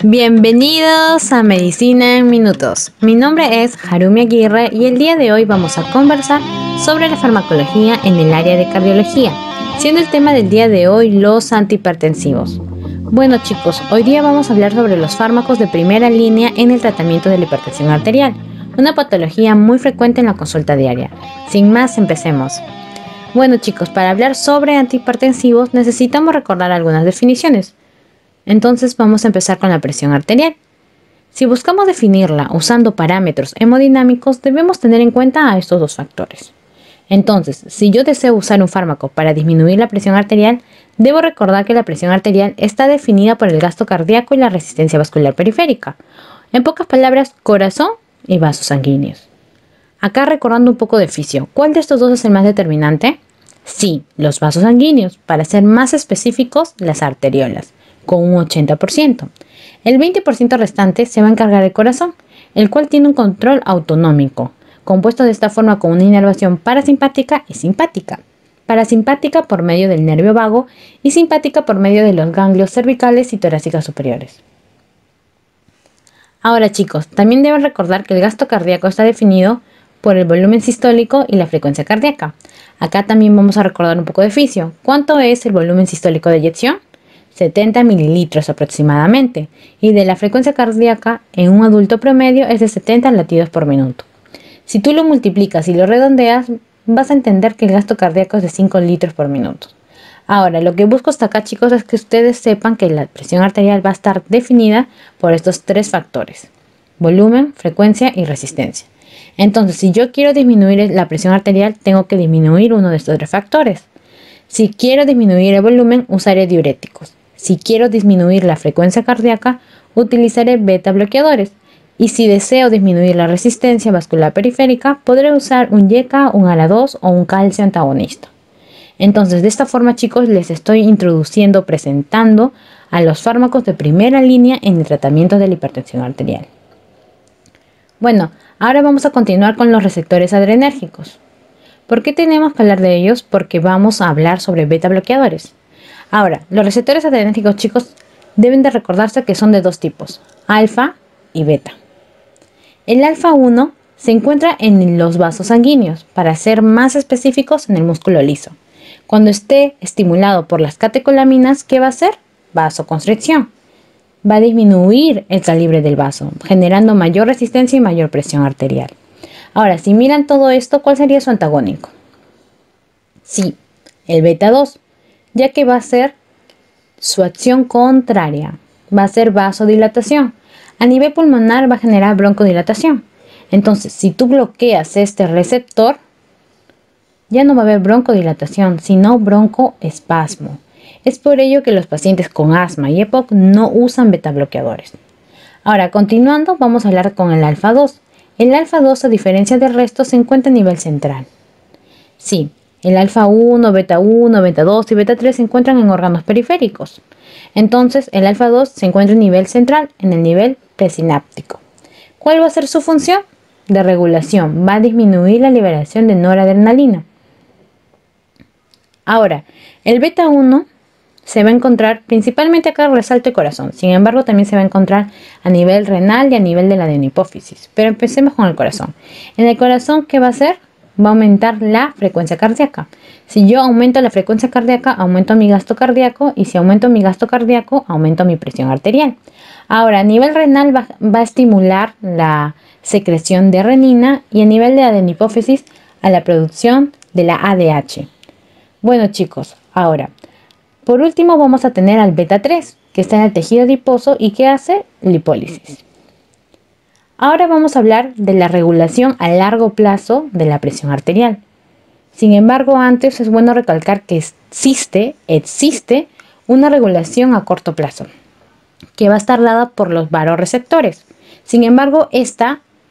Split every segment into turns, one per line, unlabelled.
Bienvenidos a Medicina en Minutos. Mi nombre es Harumi Aguirre y el día de hoy vamos a conversar sobre la farmacología en el área de cardiología, siendo el tema del día de hoy los antihipertensivos. Bueno chicos, hoy día vamos a hablar sobre los fármacos de primera línea en el tratamiento de la hipertensión arterial, una patología muy frecuente en la consulta diaria. Sin más, empecemos. Bueno chicos, para hablar sobre antihipertensivos necesitamos recordar algunas definiciones. Entonces vamos a empezar con la presión arterial. Si buscamos definirla usando parámetros hemodinámicos, debemos tener en cuenta a estos dos factores. Entonces, si yo deseo usar un fármaco para disminuir la presión arterial, debo recordar que la presión arterial está definida por el gasto cardíaco y la resistencia vascular periférica. En pocas palabras, corazón y vasos sanguíneos. Acá recordando un poco de fisio, ¿cuál de estos dos es el más determinante? Sí, los vasos sanguíneos, para ser más específicos, las arteriolas, con un 80%. El 20% restante se va a encargar el corazón, el cual tiene un control autonómico, compuesto de esta forma con una inervación parasimpática y simpática. Parasimpática por medio del nervio vago y simpática por medio de los ganglios cervicales y torácicas superiores. Ahora chicos, también deben recordar que el gasto cardíaco está definido por el volumen sistólico y la frecuencia cardíaca. Acá también vamos a recordar un poco de fisio. ¿Cuánto es el volumen sistólico de eyección? 70 mililitros aproximadamente, y de la frecuencia cardíaca en un adulto promedio es de 70 latidos por minuto. Si tú lo multiplicas y lo redondeas, vas a entender que el gasto cardíaco es de 5 litros por minuto. Ahora, lo que busco hasta acá, chicos, es que ustedes sepan que la presión arterial va a estar definida por estos tres factores: volumen, frecuencia y resistencia. Entonces, si yo quiero disminuir la presión arterial, tengo que disminuir uno de estos tres factores. Si quiero disminuir el volumen, usaré diuréticos. Si quiero disminuir la frecuencia cardíaca, utilizaré beta bloqueadores. Y si deseo disminuir la resistencia vascular periférica, podré usar un YECA, un ALA2 o un calcio antagonista. Entonces, de esta forma, chicos, les estoy presentando a los fármacos de primera línea en el tratamiento de la hipertensión arterial. Bueno, ahora vamos a continuar con los receptores adrenérgicos. ¿Por qué tenemos que hablar de ellos? Porque vamos a hablar sobre beta bloqueadores. Ahora, los receptores adrenérgicos, chicos, deben de recordarse que son de dos tipos: alfa y beta. El alfa 1 se encuentra en los vasos sanguíneos, para ser más específicos en el músculo liso. Cuando esté estimulado por las catecolaminas, ¿qué va a hacer? Vasoconstricción. Va a disminuir el calibre del vaso, generando mayor resistencia y mayor presión arterial. Ahora, si miran todo esto, ¿cuál sería su antagónico? Sí, el beta 2, ya que va a ser su acción contraria, va a ser vasodilatación. A nivel pulmonar va a generar broncodilatación. Entonces, si tú bloqueas este receptor, ya no va a haber broncodilatación, sino broncoespasmo. Es por ello que los pacientes con asma y EPOC no usan beta bloqueadores. Ahora, continuando, vamos a hablar con el alfa 2. El alfa 2, a diferencia del resto, se encuentra a nivel central. Sí, el alfa 1, beta 2 y beta 3 se encuentran en órganos periféricos. Entonces, el alfa 2 se encuentra a nivel central, en el nivel presináptico. ¿Cuál va a ser su función? De regulación. Va a disminuir la liberación de noradrenalina. Ahora, el beta 1 se va a encontrar, principalmente acá resalto el corazón, sin embargo también se va a encontrar a nivel renal y a nivel de la adenohipófisis. Pero empecemos con el corazón. En el corazón, ¿qué va a hacer? Va a aumentar la frecuencia cardíaca. Si yo aumento la frecuencia cardíaca, aumento mi gasto cardíaco, y si aumento mi gasto cardíaco, aumento mi presión arterial. Ahora, a nivel renal va a estimular la secreción de renina, y a nivel de adenohipófisis a la producción de la ADH. Bueno chicos, ahora, por último vamos a tener al beta 3, que está en el tejido adiposo y que hace lipólisis. Ahora vamos a hablar de la regulación a largo plazo de la presión arterial. Sin embargo, antes es bueno recalcar que existe una regulación a corto plazo, que va a estar dada por los vasoreceptores. Sin embargo,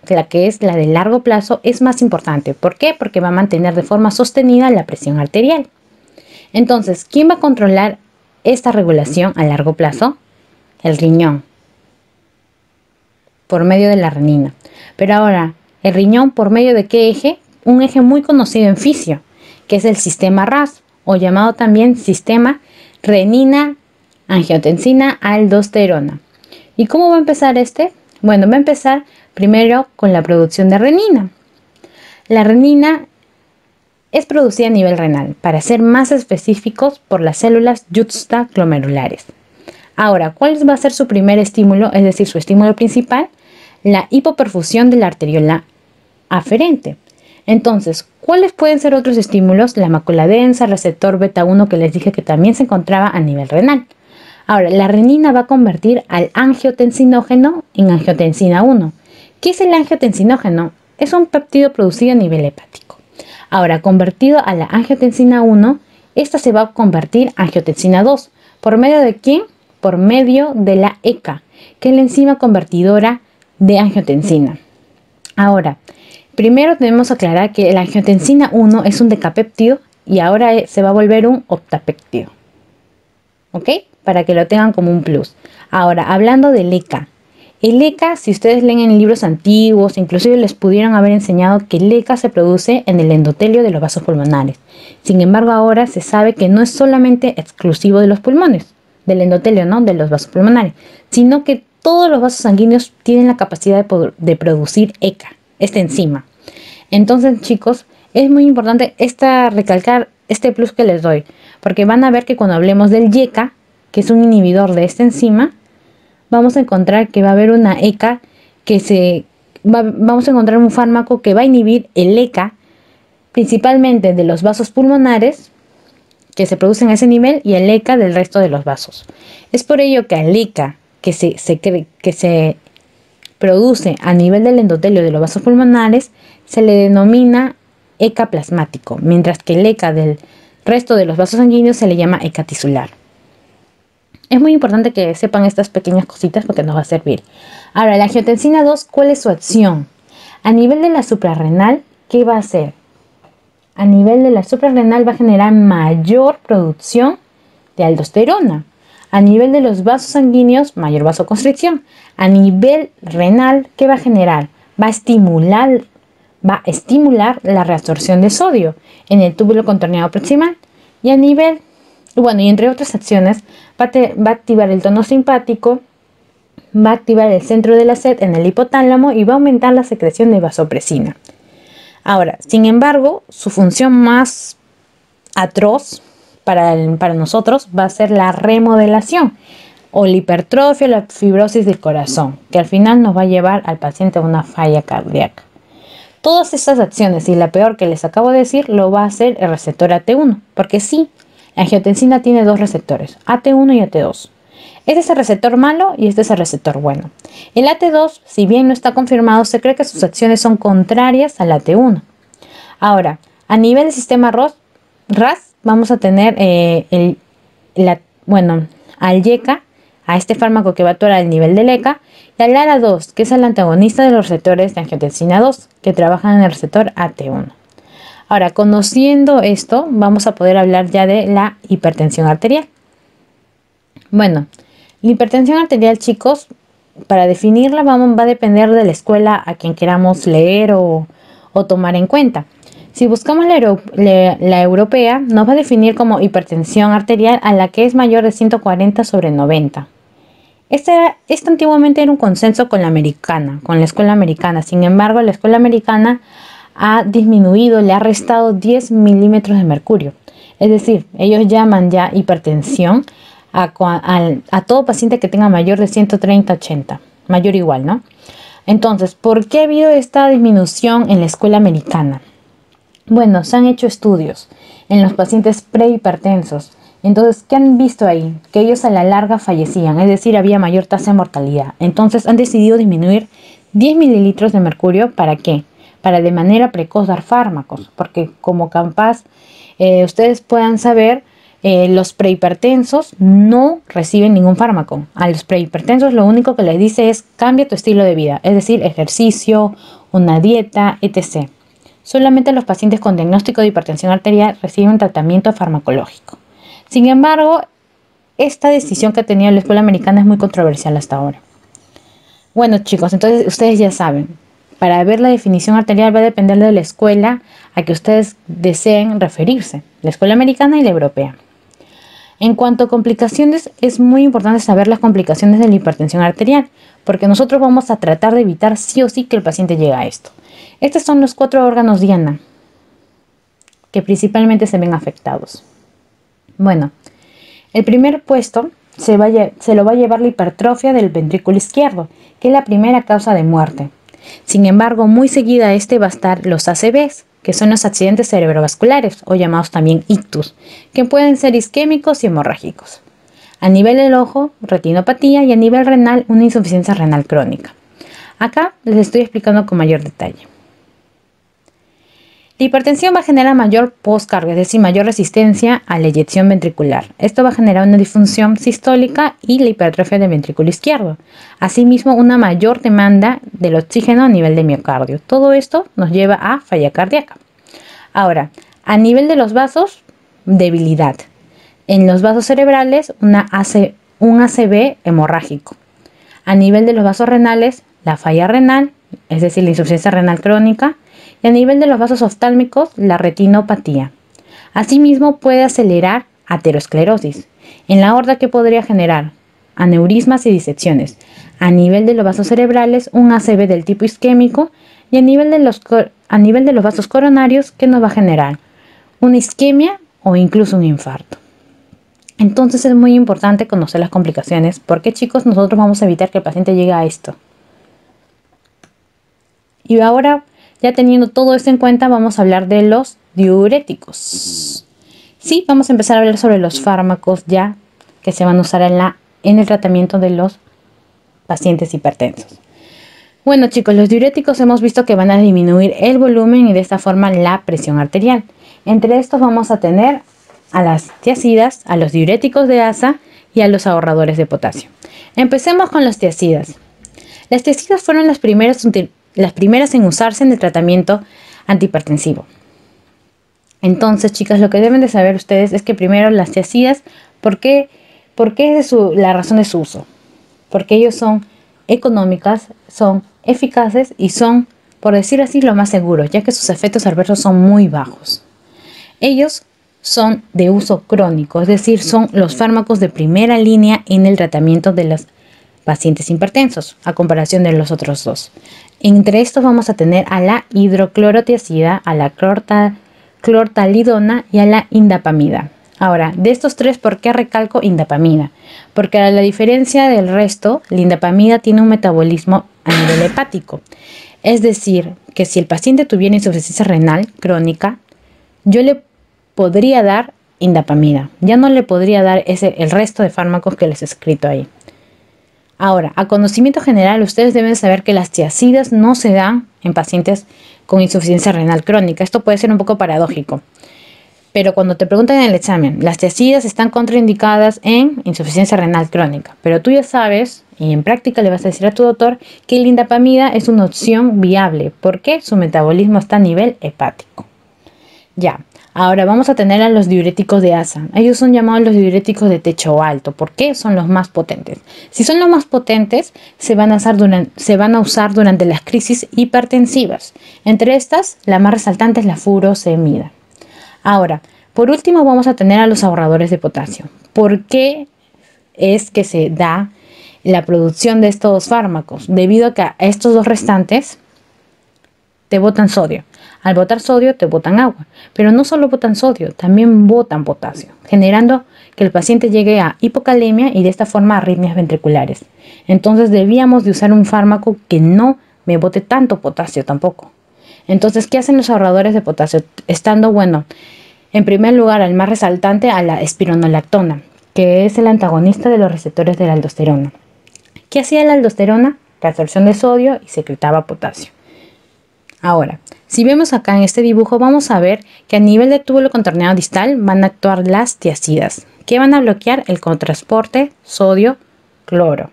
la que es la de largo plazo, es más importante. ¿Por qué? Porque va a mantener de forma sostenida la presión arterial. Entonces, ¿quién va a controlar esta regulación a largo plazo? El riñón, por medio de la renina. Pero ahora, ¿el riñón por medio de qué eje? Un eje muy conocido en fisio, que es el sistema RAS, o llamado también sistema renina-angiotensina-aldosterona. ¿Y cómo va a empezar este? Bueno, va a empezar primero con la producción de renina. La renina es producida a nivel renal, para ser más específicos por las células juxtaglomerulares. Ahora, ¿cuál va a ser su primer estímulo? Es decir, su estímulo principal, la hipoperfusión de la arteriola aferente. Entonces, ¿cuáles pueden ser otros estímulos? La mácula densa, el receptor beta 1 que les dije que también se encontraba a nivel renal. Ahora, la renina va a convertir al angiotensinógeno en angiotensina 1. ¿Qué es el angiotensinógeno? Es un péptido producido a nivel hepático. Ahora, convertido a la angiotensina 1, esta se va a convertir en angiotensina 2. ¿Por medio de quién? Por medio de la ECA, que es la enzima convertidora de angiotensina. Ahora, primero debemos aclarar que la angiotensina 1 es un decapéptido y ahora se va a volver un octapéptido. ¿Ok? Para que lo tengan como un plus. Ahora, hablando del ECA. El ECA, si ustedes leen en libros antiguos, inclusive les pudieron haber enseñado que el ECA se produce en el endotelio de los vasos pulmonares. Sin embargo, ahora se sabe que no es solamente exclusivo de los pulmones, del endotelio, ¿no? De los vasos pulmonares, sino que todos los vasos sanguíneos tienen la capacidad de producir ECA, esta enzima. Entonces, chicos, es muy importante recalcar este plus que les doy, porque van a ver que cuando hablemos del YECA, que es un inhibidor de esta enzima, vamos a encontrar que va a haber una ECA vamos a encontrar un fármaco que va a inhibir el ECA, principalmente de los vasos pulmonares, que se producen a ese nivel, y el ECA del resto de los vasos. Es por ello que al ECA que se produce a nivel del endotelio de los vasos pulmonares, se le denomina ECA plasmático, mientras que el ECA del resto de los vasos sanguíneos se le llama ECA tisular. Es muy importante que sepan estas pequeñas cositas porque nos va a servir. Ahora, la angiotensina 2, ¿cuál es su acción? A nivel de la suprarrenal, ¿qué va a hacer? A nivel de la suprarrenal va a generar mayor producción de aldosterona. A nivel de los vasos sanguíneos, mayor vasoconstricción. A nivel renal, ¿qué va a generar? Va a estimular la reabsorción de sodio en el túbulo contorneado proximal. Y a nivel, y entre otras acciones, va a activar el tono simpático, va a activar el centro de la sed en el hipotálamo y va a aumentar la secreción de vasopresina. Ahora, sin embargo, su función más atroz para nosotros va a ser la remodelación o la hipertrofia o la fibrosis del corazón, que al final nos va a llevar al paciente a una falla cardíaca. Todas estas acciones, y la peor que les acabo de decir, lo va a hacer el receptor AT1, porque sí, la angiotensina tiene dos receptores, AT1 y AT2. Este es el receptor malo y este es el receptor bueno. El AT2, si bien no está confirmado, se cree que sus acciones son contrarias al AT1. Ahora, a nivel del sistema RAS, vamos a tener al YECA, a este fármaco que va a actuar al nivel del ECA, y al ARA2, que es el antagonista de los receptores de angiotensina 2, que trabajan en el receptor AT1. Ahora, conociendo esto, vamos a poder hablar ya de la hipertensión arterial. Bueno, la hipertensión arterial, chicos, para definirla va a depender de la escuela a quien queramos leer o tomar en cuenta. Si buscamos la europea, nos va a definir como hipertensión arterial a la que es mayor de 140/90. Este antiguamente era un consenso con la escuela americana. Sin embargo, la escuela americana ha disminuido, le ha restado 10 milímetros de mercurio. Es decir, ellos llaman ya hipertensión a todo paciente que tenga mayor de 130/80, mayor o igual, ¿no? Entonces, ¿por qué ha habido esta disminución en la escuela americana? Bueno, se han hecho estudios en los pacientes prehipertensos. Entonces, ¿qué han visto ahí? Que ellos a la larga fallecían, es decir, había mayor tasa de mortalidad. Entonces, han decidido disminuir 10 mililitros de mercurio. ¿Para qué? Para de manera precoz dar fármacos, porque como capaz ustedes puedan saber, los prehipertensos no reciben ningún fármaco. A los prehipertensos lo único que les dice es cambia tu estilo de vida, es decir, ejercicio, una dieta, etc. Solamente los pacientes con diagnóstico de hipertensión arterial reciben tratamiento farmacológico. Sin embargo, esta decisión que ha tenido la escuela americana es muy controversial hasta ahora. Bueno, chicos, entonces ustedes ya saben, para ver la definición arterial va a depender de la escuela a que ustedes deseen referirse, la escuela americana y la europea. En cuanto a complicaciones, es muy importante saber las complicaciones de la hipertensión arterial, porque nosotros vamos a tratar de evitar sí o sí que el paciente llegue a esto. Estos son los 4 órganos diana que principalmente se ven afectados. Bueno, el primer puesto se lo va a llevar la hipertrofia del ventrículo izquierdo, que es la primera causa de muerte. Sin embargo, muy seguida a este va a estar los ACVs, que son los accidentes cerebrovasculares, o llamados también ictus, que pueden ser isquémicos y hemorrágicos. A nivel del ojo, retinopatía, y a nivel renal, una insuficiencia renal crónica. Acá les estoy explicando con mayor detalle. La hipertensión va a generar mayor postcarga, es decir, mayor resistencia a la eyección ventricular. Esto va a generar una disfunción sistólica y la hipertrofia del ventrículo izquierdo. Asimismo, una mayor demanda del oxígeno a nivel de miocardio. Todo esto nos lleva a falla cardíaca. Ahora, a nivel de los vasos, debilidad. En los vasos cerebrales, un ACV hemorrágico. A nivel de los vasos renales, la falla renal, es decir, la insuficiencia renal crónica. Y a nivel de los vasos oftálmicos, la retinopatía. Asimismo, puede acelerar aterosclerosis. En la aorta, ¿qué podría generar? Aneurismas y disecciones. A nivel de los vasos cerebrales, un ACV del tipo isquémico. Y a nivel de los vasos coronarios, ¿qué nos va a generar? Una isquemia o incluso un infarto. Entonces es muy importante conocer las complicaciones, porque chicos, nosotros vamos a evitar que el paciente llegue a esto. Y ahora, ya teniendo todo esto en cuenta, vamos a hablar de los diuréticos. Sí, vamos a empezar a hablar sobre los fármacos ya que se van a usar en el tratamiento de los pacientes hipertensos. Bueno chicos, los diuréticos hemos visto que van a disminuir el volumen y de esta forma la presión arterial. Entre estos vamos a tener a las tiazidas, a los diuréticos de asa y a los ahorradores de potasio. Empecemos con los tiazidas. Las tiazidas fueron las primeras en usarse en el tratamiento antihipertensivo. Entonces, chicas, lo que deben de saber ustedes es que primero las tiazidas, ¿por qué es la razón de su uso? Porque ellos son económicas, son eficaces y son, por decir así, lo más seguros, ya que sus efectos adversos son muy bajos. Ellos son de uso crónico, es decir, son los fármacos de primera línea en el tratamiento de los pacientes hipertensos, a comparación de los otros dos. Entre estos vamos a tener a la hidroclorotiazida, a la clortalidona y a la indapamida. Ahora, de estos tres, ¿por qué recalco indapamida? Porque a la diferencia del resto, la indapamida tiene un metabolismo a nivel hepático. Es decir, que si el paciente tuviera insuficiencia renal crónica, yo le podría dar indapamida. Ya no le podría dar el resto de fármacos que les he escrito ahí. Ahora, a conocimiento general, ustedes deben saber que las tiazidas no se dan en pacientes con insuficiencia renal crónica. Esto puede ser un poco paradójico. Pero cuando te preguntan en el examen, las tiazidas están contraindicadas en insuficiencia renal crónica. Pero tú ya sabes, y en práctica le vas a decir a tu doctor, que la indapamida es una opción viable, porque su metabolismo está a nivel hepático. Ya, ahora vamos a tener a los diuréticos de asa. Ellos son llamados los diuréticos de techo alto. ¿Por qué? Son los más potentes. Si son los más potentes, se van a usar durante las crisis hipertensivas. Entre estas, la más resaltante es la furosemida. Ahora, por último vamos a tener a los ahorradores de potasio. ¿Por qué es que se da la producción de estos fármacos? Debido a que a estos dos restantes te botan sodio. Al botar sodio te botan agua. Pero no solo botan sodio, también botan potasio, generando que el paciente llegue a hipocalemia y de esta forma a arritmias ventriculares. Entonces debíamos de usar un fármaco que no me bote tanto potasio tampoco. Entonces, ¿qué hacen los ahorradores de potasio? Estando, bueno, en primer lugar, al más resaltante, a la espironolactona, que es el antagonista de los receptores de la aldosterona. ¿Qué hacía la aldosterona? Reabsorción de sodio y secretaba potasio. Ahora, si vemos acá en este dibujo, vamos a ver que a nivel de túbulo contorneado distal van a actuar las tiazidas, que van a bloquear el cotransporte sodio-cloro.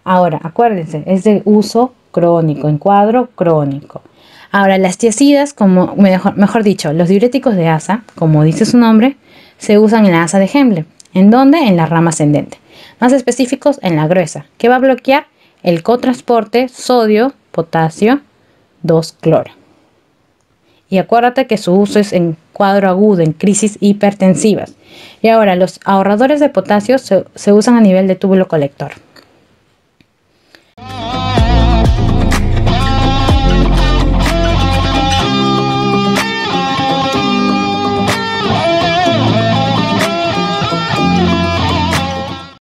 Ahora, acuérdense, es de uso crónico, en cuadro crónico. Ahora, las tiazidas, mejor dicho, los diuréticos de asa, como dice su nombre, se usan en la asa de Henle. ¿En dónde? En la rama ascendente. Más específicos, en la gruesa, que va a bloquear el cotransporte sodio-potasio 2-cloro. Y acuérdate que su uso es en cuadro agudo, en crisis hipertensivas. Y ahora, los ahorradores de potasio se usan a nivel de túbulo colector.